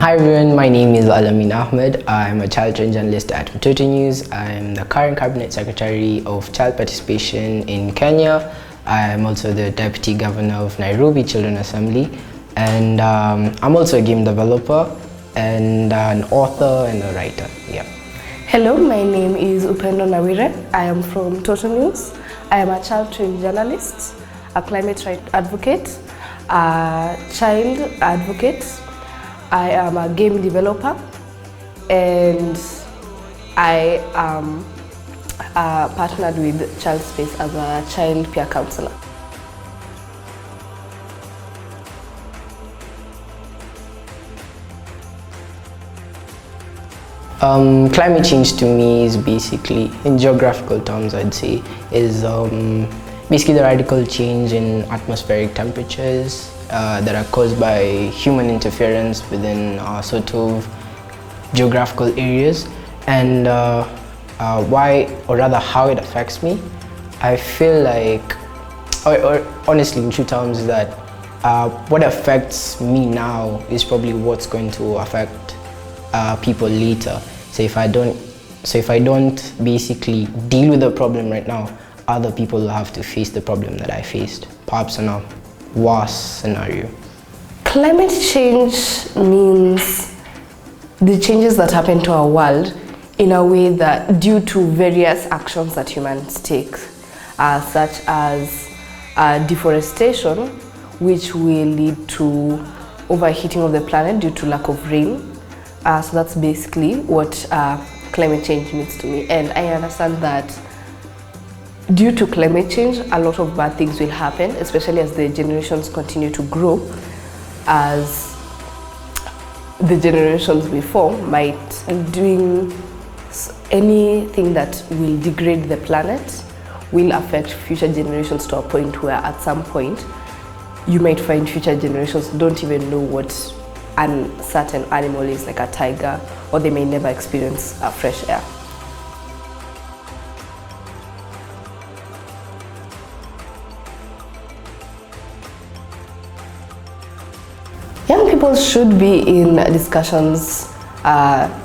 Hi everyone, my name is Alamin Ahmed. I'm a child trained journalist at Mtoto News. I'm the current Cabinet Secretary of Child Participation in Kenya. I'm also the Deputy Governor of Nairobi Children Assembly. And I'm also a game developer and an author and a writer. Yeah. Hello, my name is Upendo Nawire. I am from Mtoto News. I am a child trained journalist, a climate rights advocate, a child advocate. I am a game developer, and I am partnered with Child Space as a child peer counselor. Climate change to me is basically, in geographical terms I'd say, is basically the radical change in atmospheric temperatures that are caused by human interference within sort of geographical areas, and why, or rather how it affects me. I feel like, or honestly in true terms, is that what affects me now is probably what's going to affect people later. So if I don't basically deal with the problem right now, other people will have to face the problem that I faced, perhaps in a worse scenario. Climate change means the changes that happen to our world in a way that due to various actions that humans take, such as deforestation, which will lead to overheating of the planet due to lack of rain. So that's basically what climate change means to me. And I understand that due to climate change, a lot of bad things will happen, especially as the generations continue to grow, as the generations before might doing anything that will degrade the planet will affect future generations to a point where at some point you might find future generations don't even know what a certain animal is, like a tiger, or they may never experience fresh air. Young people should be in discussions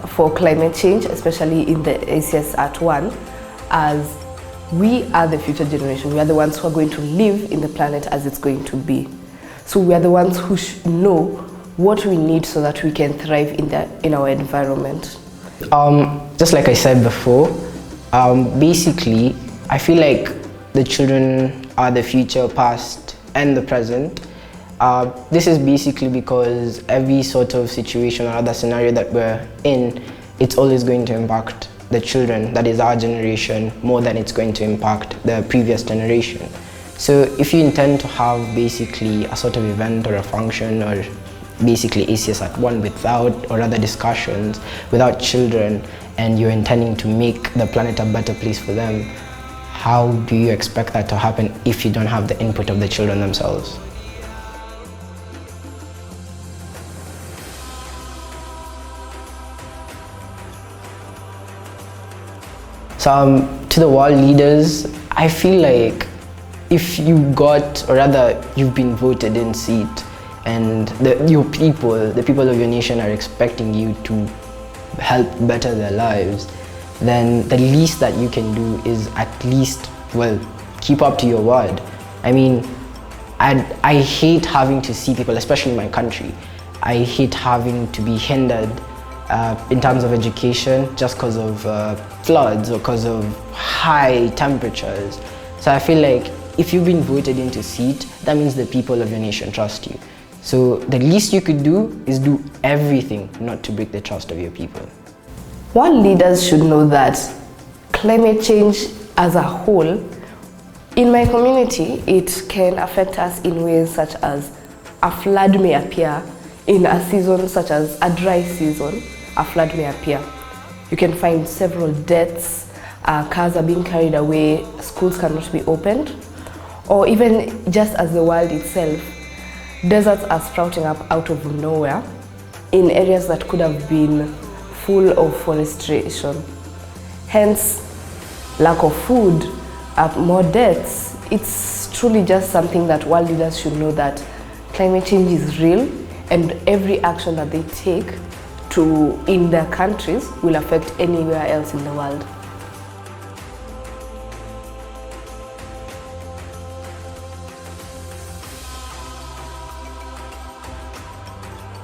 for climate change, especially in the ACS One, as we are the future generation. We are the ones who are going to live in the planet as it's going to be. So we are the ones who should know what we need so that we can thrive in our environment. Just like I said before, basically, I feel like the children are the future, past, and the present. This is basically because every sort of situation or other scenario that we're in, it's always going to impact the children, that is our generation, more than it's going to impact the previous generation. So if you intend to have basically a sort of event or a function or basically ACS One without, or other discussions without children, and you're intending to make the planet a better place for them, how do you expect that to happen if you don't have the input of the children themselves? So to the world leaders, I feel like if you got, or rather you've been voted in seat, and your people, the people of your nation are expecting you to help better their lives, then the least that you can do is at least, well, keep up to your word. I mean, I hate having to see people, especially in my country, I hate having to be hindered in terms of education just because of floods or because of high temperatures. So I feel like if you've been voted into seat, that means the people of your nation trust you. So the least you could do is do everything not to break the trust of your people. World leaders should know that climate change as a whole, in my community, it can affect us in ways such as a flood may appear in a season such as a dry season. A flood may appear. You can find several deaths, cars are being carried away, schools cannot be opened, or even just as the world itself, deserts are sprouting up out of nowhere in areas that could have been full of forestation. Hence, lack of food, more deaths. It's truly just something that world leaders should know, that climate change is real and every action that they take in their countries will affect anywhere else in the world.